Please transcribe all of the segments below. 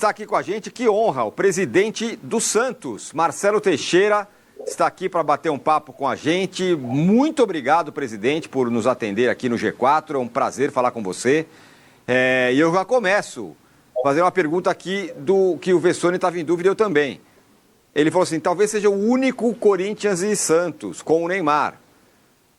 está aqui com a gente, que honra, o presidente do Santos, Marcelo Teixeira, está aqui para bater um papo com a gente. Muito obrigado, presidente, por nos atender aqui no G4, é um prazer falar com você. E eu já começo a fazer uma pergunta aqui do que o Vessone estava em dúvida, eu também. Ele falou assim, talvez seja o único Corinthians e Santos com o Neymar.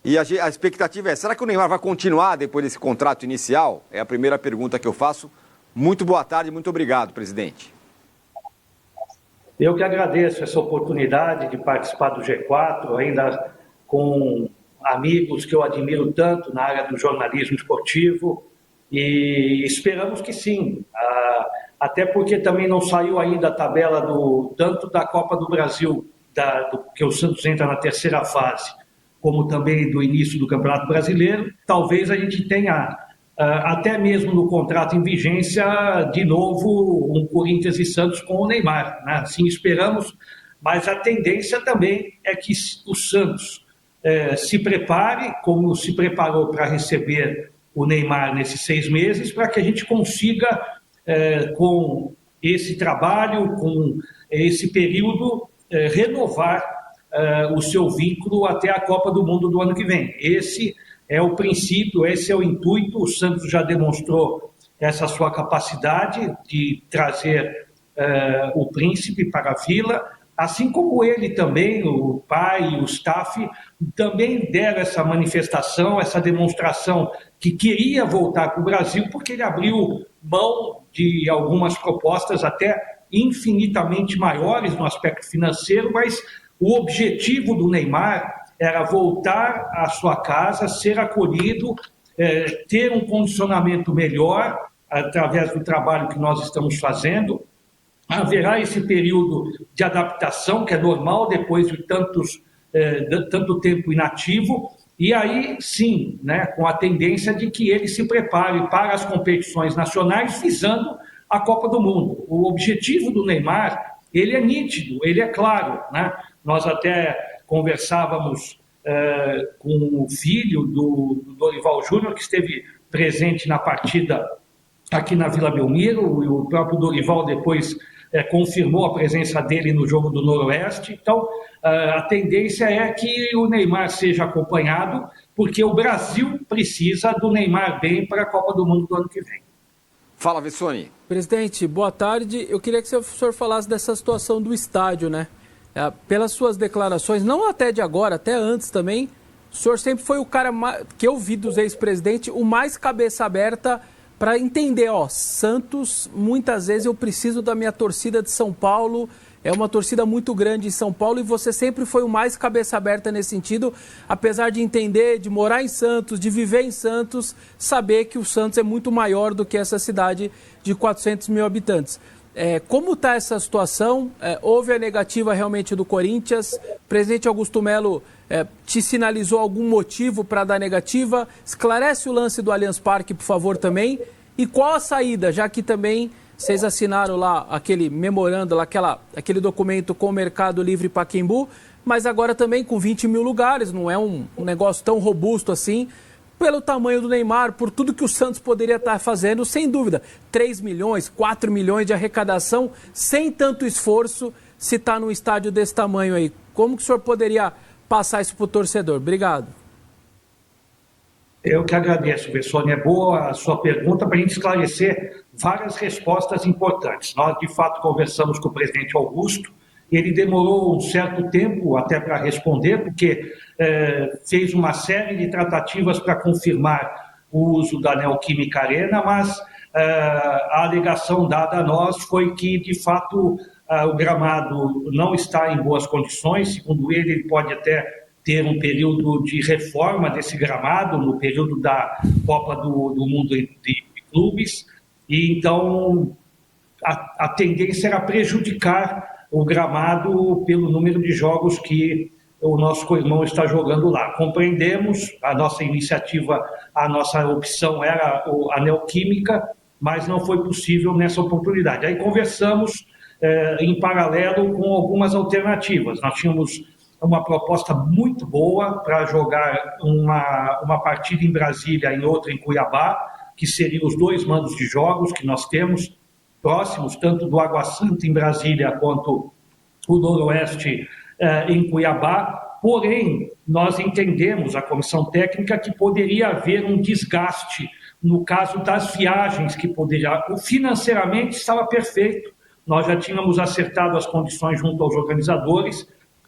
E a expectativa é, será que o Neymar vai continuar depois desse contrato inicial? É a primeira pergunta que eu faço. Muito boa tarde, muito obrigado, presidente. Eu que agradeço essa oportunidade de participar do G4, ainda com amigos que eu admiro tanto na área do jornalismo esportivo, e esperamos que sim, até porque também não saiu ainda a tabela tanto da Copa do Brasil, que o Santos entra na terceira fase, como também do início do Campeonato Brasileiro. Talvez a gente tenha, até mesmo no contrato em vigência, de novo, um Corinthians e Santos com o Neymar, né? Assim esperamos, mas a tendência também é que o Santos se prepare, como se preparou para receber o Neymar nesses 6 meses, para que a gente consiga, com esse trabalho, com esse período, renovar o seu vínculo até a Copa do Mundo do ano que vem. Esse é o princípio, esse é o intuito. O Santos já demonstrou essa sua capacidade de trazer o príncipe para a Vila, assim como ele também, o pai e o staff, também deram essa manifestação, essa demonstração que queria voltar para o Brasil, porque ele abriu mão de algumas propostas até infinitamente maiores no aspecto financeiro, mas o objetivo do Neymar era voltar à sua casa, ser acolhido, ter um condicionamento melhor através do trabalho que nós estamos fazendo. Haverá esse período de adaptação, que é normal depois de tanto tempo inativo, e aí sim, né, com a tendência de que ele se prepare para as competições nacionais visando a Copa do Mundo. O objetivo do Neymar, ele é nítido, ele é claro, né? Nós até conversávamos com o filho do Dorival Júnior, que esteve presente na partida aqui na Vila Belmiro, e o próprio Dorival depois confirmou a presença dele no jogo do Noroeste. Então, a tendência é que o Neymar seja acompanhado, porque o Brasil precisa do Neymar bem para a Copa do Mundo do ano que vem. Fala, Vessone. Presidente, boa tarde. Eu queria que o senhor falasse dessa situação do estádio, né? Pelas suas declarações, não até de agora, até antes também, o senhor sempre foi o cara que eu vi dos ex-presidentes, o mais cabeça aberta para entender, Santos, muitas vezes eu preciso da minha torcida de São Paulo, é uma torcida muito grande em São Paulo, e você sempre foi o mais cabeça aberta nesse sentido, apesar de entender, de morar em Santos, de viver em Santos, saber que o Santos é muito maior do que essa cidade de 400 mil habitantes. Como está essa situação? Houve a negativa realmente do Corinthians? O presidente Augusto Melo te sinalizou algum motivo para dar negativa? Esclarece o lance do Allianz Parque, por favor, também. E qual a saída, já que também vocês assinaram lá aquele memorando, lá, aquele documento com o Mercado Livre Pacaembu, mas agora também com 20 mil lugares, não é um negócio tão robusto assim, pelo tamanho do Neymar, por tudo que o Santos poderia estar fazendo, sem dúvida. 3 milhões, 4 milhões de arrecadação, sem tanto esforço, se está num estádio desse tamanho aí. Como que o senhor poderia passar isso para o torcedor? Obrigado. Eu que agradeço, Vessone. É boa a sua pergunta para a gente esclarecer várias respostas importantes. Nós, de fato, conversamos com o presidente Augusto. Ele demorou um certo tempo até para responder, porque fez uma série de tratativas para confirmar o uso da Neoquímica Arena, mas a alegação dada a nós foi que, de fato, o gramado não está em boas condições. Segundo ele pode até ter um período de reforma desse gramado no período da Copa do Mundo de Clubes, e então a tendência era prejudicar o gramado pelo número de jogos que o nosso co-irmão está jogando lá. Compreendemos, a nossa iniciativa, a nossa opção era a Neoquímica, mas não foi possível nessa oportunidade. Aí conversamos em paralelo com algumas alternativas. Nós tínhamos uma proposta muito boa para jogar uma partida em Brasília e outra em Cuiabá, que seriam os 2 mandos de jogos que nós temos, próximos, tanto do Água Santa em Brasília quanto o Noroeste em Cuiabá. Porém, nós entendemos, a comissão técnica, que poderia haver um desgaste no caso das viagens, que poderia... Financeiramente estava perfeito, nós já tínhamos acertado as condições junto aos organizadores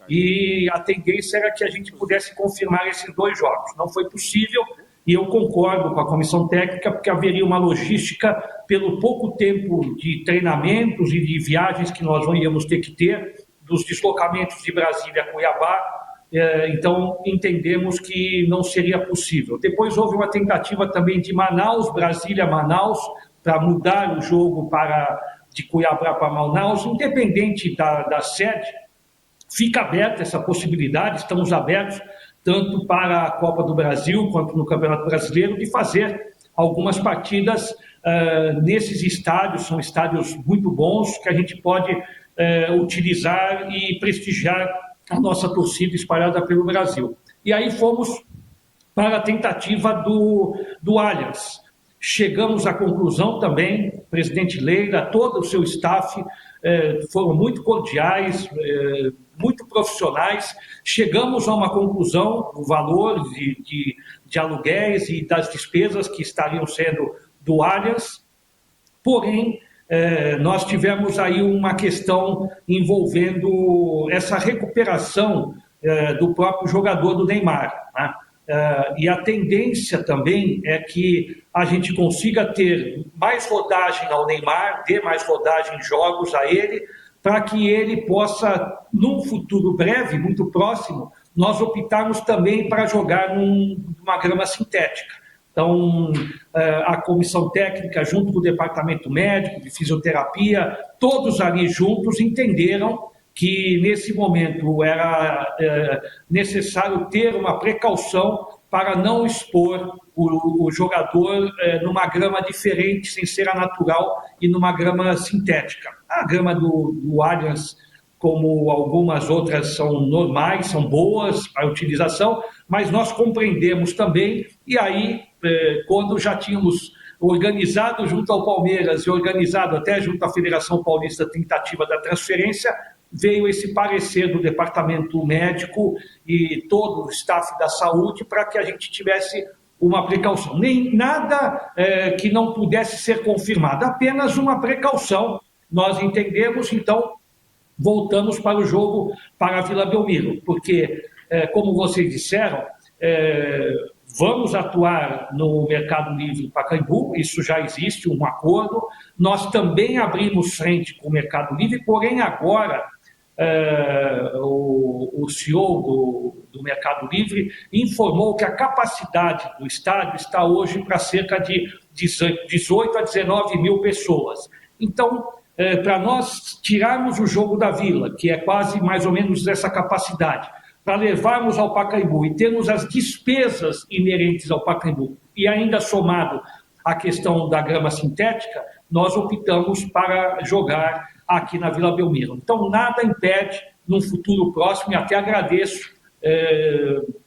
e a tendência era que a gente pudesse confirmar esses 2 jogos. Não foi possível e eu concordo com a comissão técnica, porque haveria uma logística pelo pouco tempo de treinamentos e de viagens que nós íamos ter que ter, dos deslocamentos de Brasília a Cuiabá. Então, entendemos que não seria possível. Depois houve uma tentativa também de Manaus, Brasília-Manaus, para mudar o jogo de Cuiabá para Manaus. Independente da sede, fica aberta essa possibilidade, estamos abertos tanto para a Copa do Brasil quanto no Campeonato Brasileiro, de fazer algumas partidas nesses estádios. São estádios muito bons que a gente pode utilizar e prestigiar a nossa torcida espalhada pelo Brasil. E aí fomos para a tentativa do Allianz. Chegamos à conclusão também, o presidente Leila, todo o seu staff foram muito cordiais, muito profissionais. Chegamos a uma conclusão do valor de aluguéis e das despesas que estariam sendo do Allianz. Porém, nós tivemos aí uma questão envolvendo essa recuperação do próprio jogador do Neymar, né? E a tendência também é que a gente consiga ter mais rodagem ao Neymar, ter mais rodagem em jogos a ele, para que ele possa, num futuro breve, muito próximo, nós optarmos também para jogar numa grama sintética. Então, a comissão técnica, junto com o departamento médico, de fisioterapia, todos ali juntos entenderam que, nesse momento, era necessário ter uma precaução para não expor o jogador numa grama diferente, sem ser a natural, e numa grama sintética. A grama do Allianz, como algumas outras, são normais, são boas para a utilização, mas nós compreendemos também, e aí, quando já tínhamos organizado junto ao Palmeiras e organizado até junto à Federação Paulista a tentativa da transferência, veio esse parecer do departamento médico e todo o staff da saúde para que a gente tivesse uma precaução. Nem nada que não pudesse ser confirmado, apenas uma precaução. Nós entendemos, então, voltamos para o jogo para a Vila Belmiro, porque, como vocês disseram, vamos atuar no Mercado Livre Pacaembu, isso já existe um acordo. Nós também abrimos frente com o Mercado Livre, porém agora o CEO do Mercado Livre informou que a capacidade do estádio está hoje para cerca de 18 a 19 mil pessoas. Então, para nós tirarmos o jogo da Vila, que é quase mais ou menos essa capacidade, para levarmos ao Pacaembu e termos as despesas inerentes ao Pacaembu, e ainda somado a questão da grama sintética, nós optamos para jogar aqui na Vila Belmiro. Então, nada impede, num futuro próximo, e até agradeço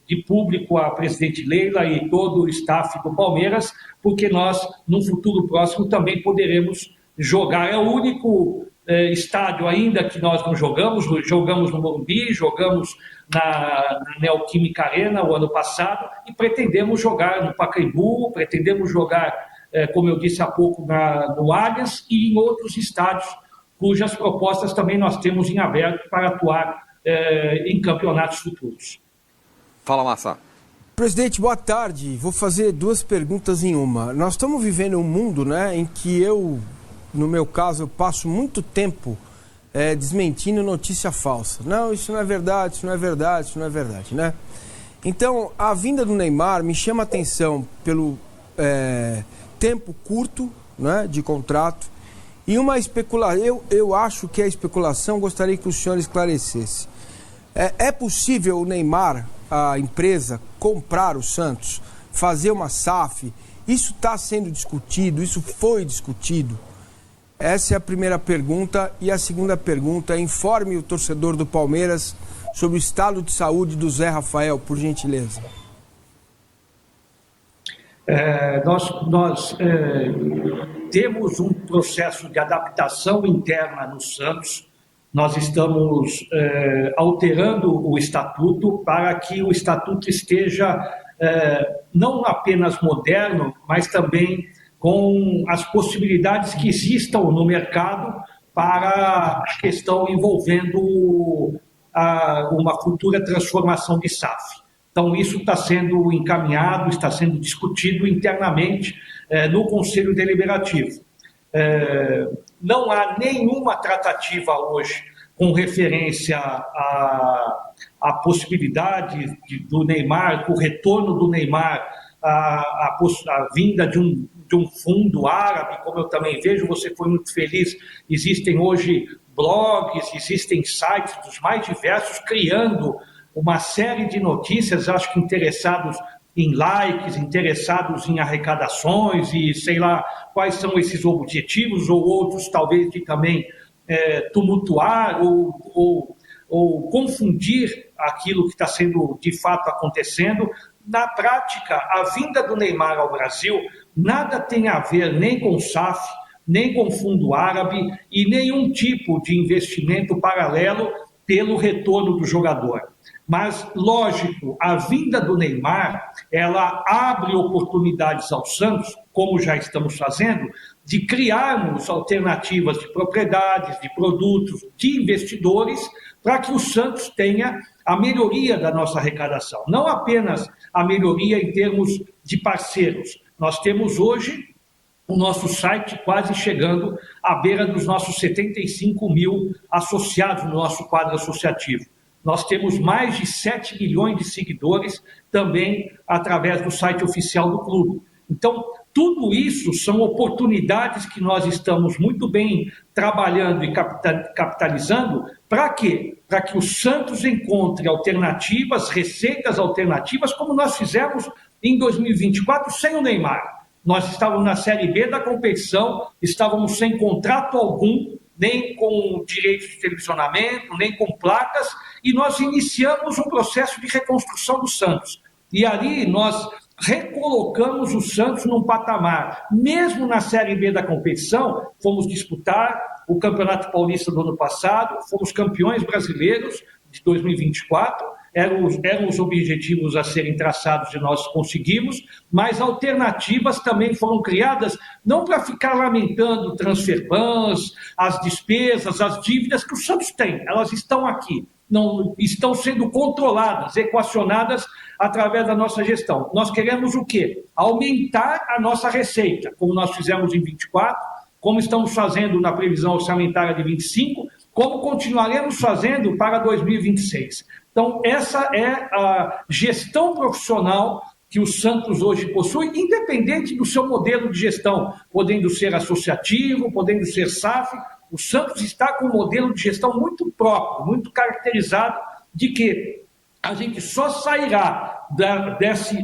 de público a presidente Leila e todo o staff do Palmeiras, porque nós, num futuro próximo, também poderemos jogar. É o único estádio ainda que nós não jogamos no Morumbi, jogamos na Neoquímica Arena o ano passado, e pretendemos jogar no Pacaembu, pretendemos jogar, como eu disse há pouco, no Allianz e em outros estádios, cujas propostas também nós temos em aberto para atuar em campeonatos futuros. Fala, Massa. Presidente, boa tarde. Vou fazer 2 perguntas em uma. Nós estamos vivendo um mundo, né, em que no meu caso, eu passo muito tempo desmentindo notícia falsa. Não, isso não é verdade, isso não é verdade, isso não é verdade, né? Então, a vinda do Neymar me chama a atenção pelo tempo curto, né, de contrato e uma especulação. Eu acho que a especulação, gostaria que o senhor esclarecesse. É possível o Neymar, a empresa, comprar o Santos, fazer uma SAF? Isso está sendo discutido, isso foi discutido? Essa é a primeira pergunta. E a segunda pergunta, informe o torcedor do Palmeiras sobre o estado de saúde do Zé Rafael, por gentileza. Nós temos um processo de adaptação interna no Santos. Nós estamos alterando o estatuto para que o estatuto esteja não apenas moderno, mas também com as possibilidades que existam no mercado para a questão envolvendo uma futura transformação de SAF. Então, isso está sendo encaminhado, está sendo discutido internamente no Conselho Deliberativo. Não há nenhuma tratativa hoje com referência à possibilidade do Neymar, com o retorno do Neymar, a vinda de um fundo árabe, como eu também vejo, você foi muito feliz, existem hoje blogs, existem sites dos mais diversos, criando uma série de notícias, acho que interessados em likes, interessados em arrecadações e sei lá quais são esses objetivos, ou outros talvez de também tumultuar ou confundir aquilo que está sendo de fato acontecendo. Na prática, a vinda do Neymar ao Brasil nada tem a ver nem com SAF, nem com fundo árabe e nenhum tipo de investimento paralelo pelo retorno do jogador. Mas, lógico, a vinda do Neymar, ela abre oportunidades ao Santos, como já estamos fazendo, de criarmos alternativas de propriedades, de produtos, de investidores, para que o Santos tenha a melhoria da nossa arrecadação. Não apenas a melhoria em termos de parceiros. Nós temos hoje o nosso site quase chegando à beira dos nossos 75 mil associados no nosso quadro associativo. Nós temos mais de 7 milhões de seguidores também através do site oficial do clube. Então, tudo isso são oportunidades que nós estamos muito bem trabalhando e capitalizando. Para quê? Para que o Santos encontre alternativas, receitas alternativas, como nós fizemos em 2024 sem o Neymar. Nós estávamos na Série B da competição, estávamos sem contrato algum, nem com direitos de televisionamento, nem com placas, e nós iniciamos um processo de reconstrução do Santos. E ali nós recolocamos o Santos num patamar. Mesmo na Série B da competição, fomos disputar o Campeonato Paulista do ano passado, fomos campeões brasileiros de 2024, eram os objetivos a serem traçados e nós conseguimos, mas alternativas também foram criadas, não para ficar lamentando transfer bans, as despesas, as dívidas que o Santos tem, elas estão aqui, não estão sendo controladas, equacionadas através da nossa gestão. Nós queremos o quê? Aumentar a nossa receita, como nós fizemos em 24, como estamos fazendo na previsão orçamentária de 25, como continuaremos fazendo para 2026. Então, essa é a gestão profissional que o Santos hoje possui, independente do seu modelo de gestão, podendo ser associativo, podendo ser SAF, o Santos está com um modelo de gestão muito próprio, muito caracterizado, de que a gente só sairá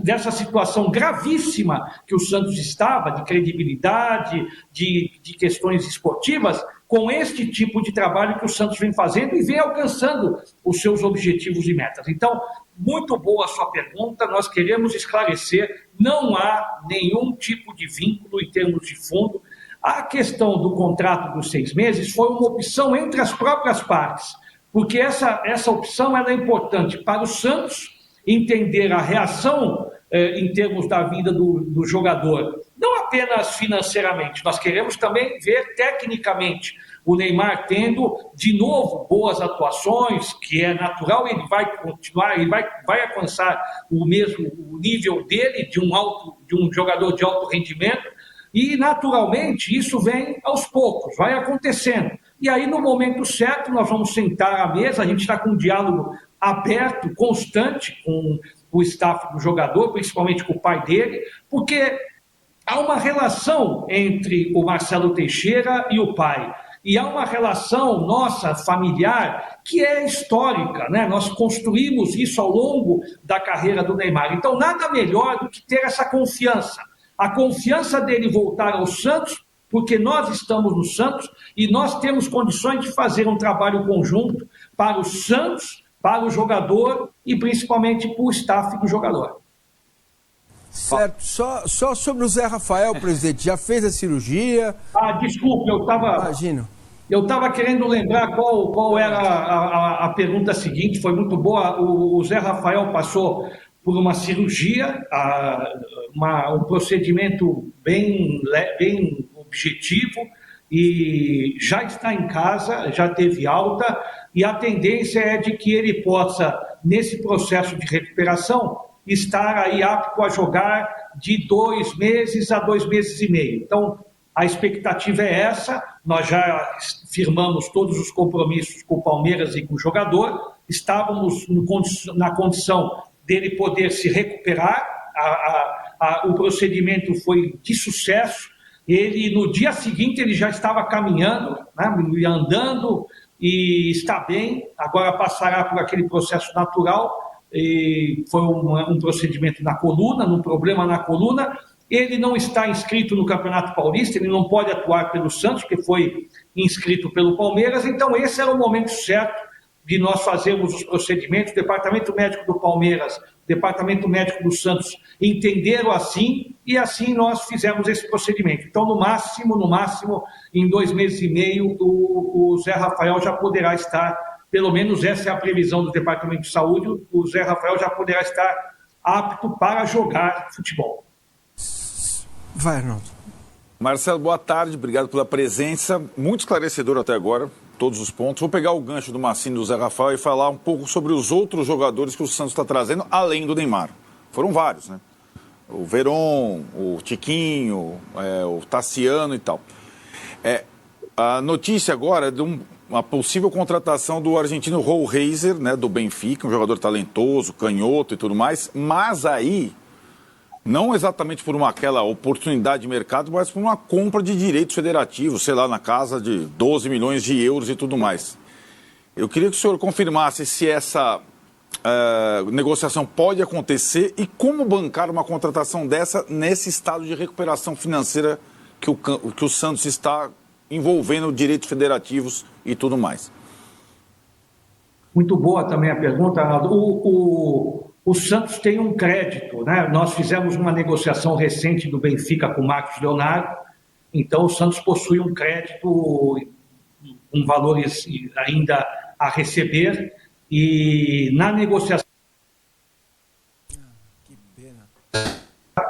dessa situação gravíssima que o Santos estava, de credibilidade, de questões esportivas, com este tipo de trabalho que o Santos vem fazendo e vem alcançando os seus objetivos e metas. Então, muito boa a sua pergunta, nós queremos esclarecer, não há nenhum tipo de vínculo em termos de fundo. A questão do contrato dos 6 meses foi uma opção entre as próprias partes, porque essa opção ela é importante para o Santos entender a reação em termos da vida do jogador, não apenas financeiramente, nós queremos também ver tecnicamente o Neymar tendo de novo boas atuações, que é natural, ele vai continuar, ele vai alcançar o nível dele de um jogador de alto rendimento, e naturalmente isso vem aos poucos, vai acontecendo. E aí no momento certo nós vamos sentar à mesa, a gente está com um diálogo aberto, constante com o staff do jogador, principalmente com o pai dele, porque há uma relação entre o Marcelo Teixeira e o pai. E há uma relação nossa, familiar, que é histórica, né? Nós construímos isso ao longo da carreira do Neymar. Então, nada melhor do que ter essa confiança. A confiança dele voltar ao Santos, porque nós estamos no Santos e nós temos condições de fazer um trabalho conjunto para o Santos, para o jogador e principalmente para o staff do jogador. Certo. Só sobre o Zé Rafael, presidente, já fez a cirurgia? Desculpe, Imagino. Eu estava querendo lembrar qual era a pergunta seguinte, foi muito boa. O Zé Rafael passou por uma cirurgia, um procedimento bem objetivo, e já está em casa, já teve alta, e a tendência é de que ele possa, nesse processo de recuperação, estar aí apto a jogar de 2 meses a 2 meses e meio. Então, a expectativa é essa, nós já firmamos todos os compromissos com o Palmeiras e com o jogador, estávamos na condição dele poder se recuperar, o procedimento foi de sucesso, ele no dia seguinte ele já estava caminhando, né, andando e está bem, agora passará por aquele processo natural, e foi um procedimento na coluna, num problema na coluna. Ele não está inscrito no Campeonato Paulista, ele não pode atuar pelo Santos, porque foi inscrito pelo Palmeiras, então esse era o momento certo de nós fazermos os procedimentos. O Departamento Médico do Palmeiras, o Departamento Médico do Santos entenderam assim, e assim nós fizemos esse procedimento. Então, no máximo, em 2 meses e meio, o Zé Rafael já poderá estar, pelo menos essa é a previsão do Departamento de Saúde, o Zé Rafael já poderá estar apto para jogar futebol. Vai, Arnaldo. Marcelo, boa tarde, obrigado pela presença, muito esclarecedor até agora, todos os pontos. Vou pegar o gancho do Massini e do Zé Rafael e falar um pouco sobre os outros jogadores que o Santos está trazendo, além do Neymar. Foram vários, né? O Veron, o Tiquinho, o Tassiano e tal. A notícia agora é de uma possível contratação do argentino Raul Reiser, né, do Benfica, um jogador talentoso, canhoto e tudo mais, mas aí, não exatamente por aquela oportunidade de mercado, mas por uma compra de direitos federativos, sei lá, na casa de 12 milhões de euros e tudo mais. Eu queria que o senhor confirmasse se essa negociação pode acontecer e como bancar uma contratação dessa nesse estado de recuperação financeira que o Santos está envolvendo direitos federativos e tudo mais. Muito boa também a pergunta, Arnaldo. O Santos tem um crédito, né? Nós fizemos uma negociação recente do Benfica com o Marcos Leonardo, então o Santos possui um crédito com valores ainda a receber, e na negociação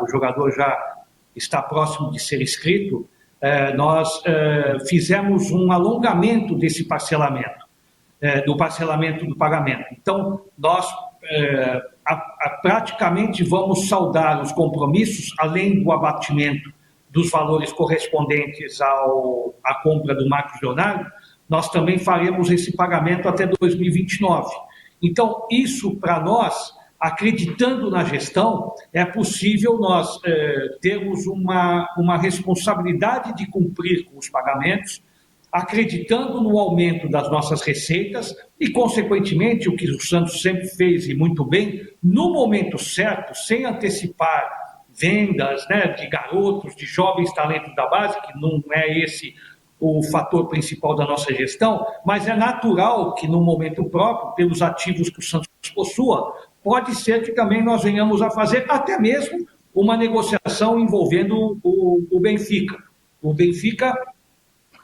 o jogador já está próximo de ser inscrito, nós fizemos um alongamento desse parcelamento, do parcelamento do pagamento. Então, nós praticamente vamos saldar os compromissos, além do abatimento dos valores correspondentes à compra do Marcos Leonardo, nós também faremos esse pagamento até 2029. Então, isso para nós, acreditando na gestão, é possível nós termos uma responsabilidade de cumprir com os pagamentos, acreditando no aumento das nossas receitas e, consequentemente, o que o Santos sempre fez e muito bem, no momento certo, sem antecipar vendas, né, de garotos, de jovens talentos da base, que não é esse o fator principal da nossa gestão, mas é natural que no momento próprio, pelos ativos que o Santos possua, pode ser que também nós venhamos a fazer até mesmo uma negociação envolvendo o Benfica. O Benfica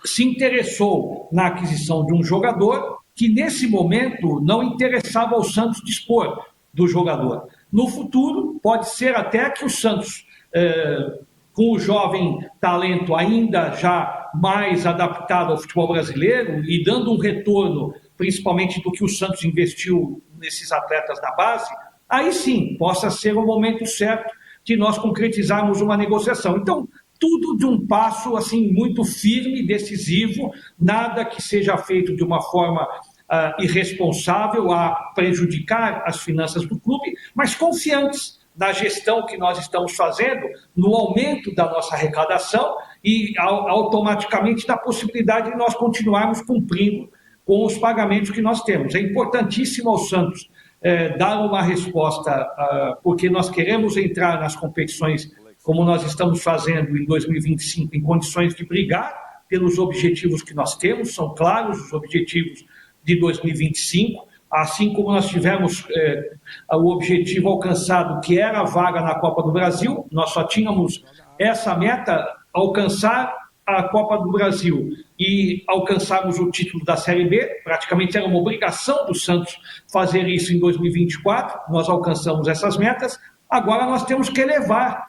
se interessou na aquisição de um jogador que nesse momento não interessava ao Santos dispor do jogador. No futuro, pode ser até que o Santos, com o jovem talento ainda já mais adaptado ao futebol brasileiro e dando um retorno, principalmente do que o Santos investiu nesses atletas da base, aí sim, possa ser o momento certo de nós concretizarmos uma negociação. Então, tudo de um passo assim muito firme, decisivo, nada que seja feito de uma forma irresponsável a prejudicar as finanças do clube, mas confiantes na gestão que nós estamos fazendo, no aumento da nossa arrecadação e automaticamente da possibilidade de nós continuarmos cumprindo com os pagamentos que nós temos. É importantíssimo ao Santos dar uma resposta, porque nós queremos entrar nas competições como nós estamos fazendo em 2025, em condições de brigar pelos objetivos que nós temos, são claros os objetivos de 2025, assim como nós tivemos o objetivo alcançado, que era a vaga na Copa do Brasil, nós só tínhamos essa meta, alcançar a Copa do Brasil e alcançarmos o título da Série B, praticamente era uma obrigação do Santos fazer isso em 2024, nós alcançamos essas metas, agora nós temos que elevar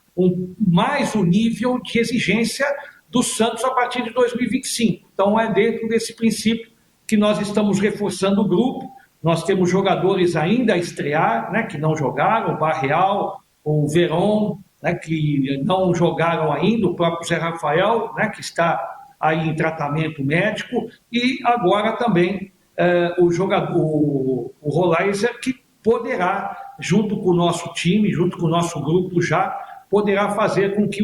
mais o nível de exigência do Santos a partir de 2025. Então é dentro desse princípio que nós estamos reforçando o grupo, nós temos jogadores ainda a estrear, né, que não jogaram, o Barreal, o Verón, né, que não jogaram ainda, o próprio Zé Rafael, né, que está aí em tratamento médico, e agora também o jogador, o Rolaiser, que poderá, junto com o nosso time, junto com o nosso grupo já, poderá fazer com que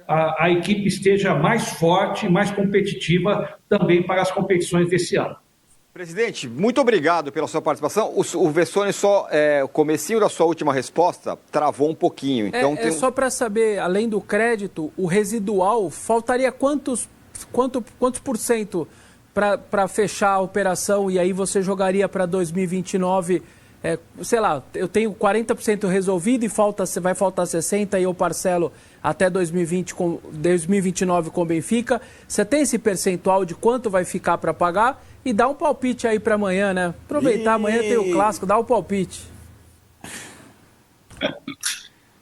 a equipe esteja mais forte, mais competitiva também para as competições desse ano. Presidente, muito obrigado pela sua participação. O Vessone só, o comecinho da sua última resposta travou um pouquinho. Então só para saber, além do crédito, o residual, faltaria quantos por cento para fechar a operação e aí você jogaria para 2029, sei lá, eu tenho 40% resolvido e vai faltar 60% e eu parcelo até 2029 com o Benfica. Você tem esse percentual de quanto vai ficar para pagar? E dá um palpite aí para amanhã, né? Aproveitar, amanhã tem o clássico, dá um palpite.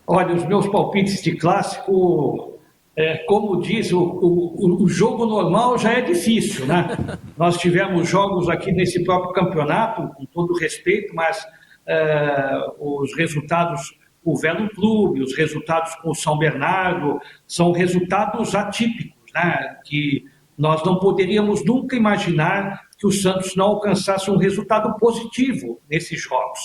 Olha, os meus palpites de clássico, como diz, o jogo normal já é difícil, né? Nós tivemos jogos aqui nesse próprio campeonato, com todo respeito, mas os resultados, o Velo Clube, os resultados com o São Bernardo, são resultados atípicos, né? Que nós não poderíamos nunca imaginar que o Santos não alcançasse um resultado positivo nesses jogos.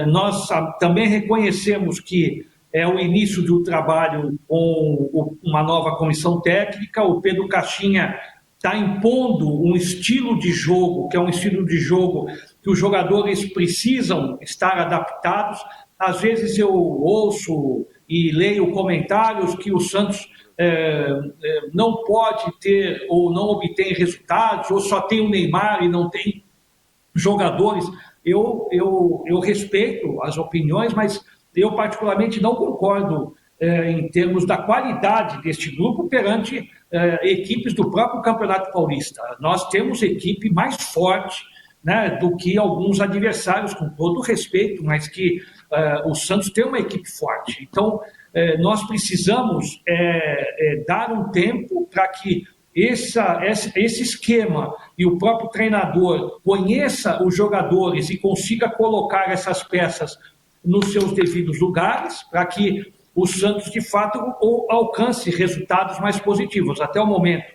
Nós também reconhecemos que é o início do trabalho com uma nova comissão técnica, o Pedro Caixinha está impondo um estilo de jogo, que é um estilo de jogo que os jogadores precisam estar adaptados. Às vezes eu ouço e leio comentários que o Santos não pode ter ou não obtém resultados, ou só tem o Neymar e não tem jogadores. Eu respeito as opiniões, mas eu particularmente não concordo em termos da qualidade deste grupo perante equipes do próprio Campeonato Paulista. Nós temos equipe mais forte, né, do que alguns adversários, com todo respeito, mas que o Santos tem uma equipe forte. Então, nós precisamos dar um tempo para que esse esquema e o próprio treinador conheça os jogadores e consiga colocar essas peças nos seus devidos lugares, para que o Santos, de fato, alcance resultados mais positivos. Até o momento,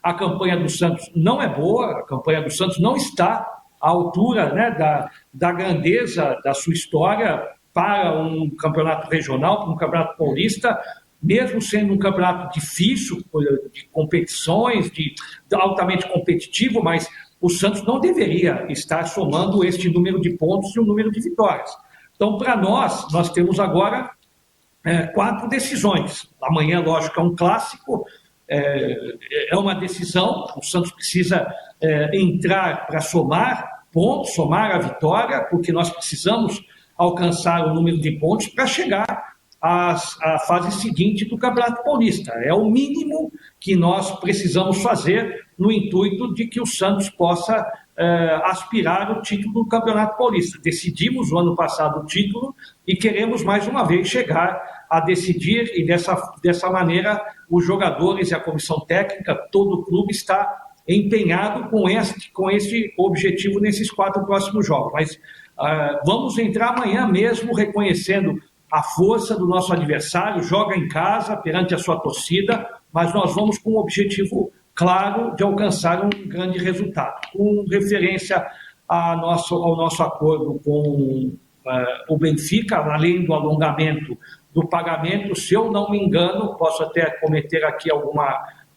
a campanha do Santos não é boa, a campanha do Santos não está à altura, né, da grandeza da sua história para um campeonato regional, para um campeonato paulista, mesmo sendo um campeonato difícil, de competições, altamente competitivo, mas o Santos não deveria estar somando este número de pontos e o número de vitórias. Então, para nós temos agora 4 decisões. Amanhã, lógico, é um clássico, é uma decisão, o Santos precisa entrar para somar pontos, somar a vitória, porque nós precisamos alcançar o número de pontos para chegar à fase seguinte do Campeonato Paulista. É o mínimo que nós precisamos fazer no intuito de que o Santos possa aspirar o título do Campeonato Paulista. Decidimos o ano passado o título e queremos mais uma vez chegar a decidir, e dessa maneira os jogadores e a comissão técnica, todo o clube está empenhado com esse objetivo nesses 4 próximos jogos. Mas vamos entrar amanhã mesmo reconhecendo a força do nosso adversário, joga em casa perante a sua torcida, mas nós vamos com um objetivo claro de alcançar um grande resultado. Com referência ao nosso acordo com o Benfica, além do alongamento do pagamento, se eu não me engano, posso até cometer aqui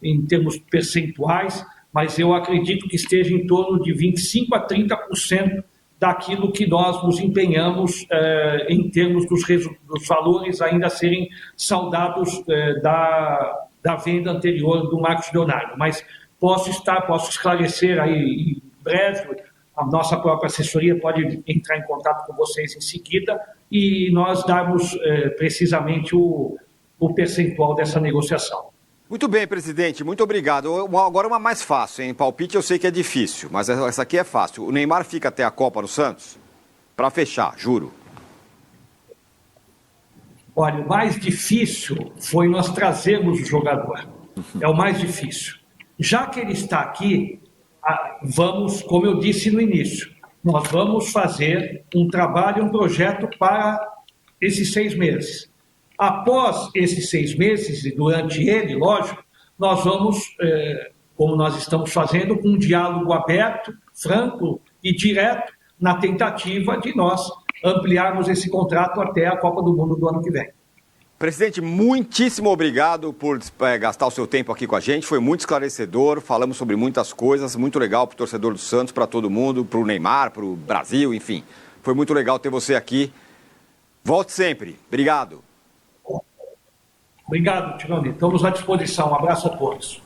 em termos percentuais, mas eu acredito que esteja em torno de 25% a 30% daquilo que nós nos empenhamos em termos dos valores ainda a serem saldados da venda anterior do Marcos Leonardo. Mas posso esclarecer aí em breve a nossa própria assessoria pode entrar em contato com vocês em seguida e nós darmos precisamente o percentual dessa negociação. Muito bem, presidente, muito obrigado. Agora uma mais fácil, hein? Palpite eu sei que é difícil, mas essa aqui é fácil. O Neymar fica até a Copa no Santos? Para fechar, juro. Olha, o mais difícil foi nós trazermos o jogador. É o mais difícil. Já que ele está aqui, vamos, como eu disse no início, nós vamos fazer um trabalho, um projeto para esses 6 meses. Após esses 6 meses, e durante ele, lógico, nós vamos, como nós estamos fazendo, com um diálogo aberto, franco e direto, na tentativa de nós ampliarmos esse contrato até a Copa do Mundo do ano que vem. Presidente, muitíssimo obrigado por gastar o seu tempo aqui com a gente. Foi muito esclarecedor, falamos sobre muitas coisas, muito legal para o torcedor do Santos, para todo mundo, para o Neymar, para o Brasil, enfim. Foi muito legal ter você aqui. Volte sempre. Obrigado. Obrigado, Tironi. Estamos à disposição. Um abraço a todos.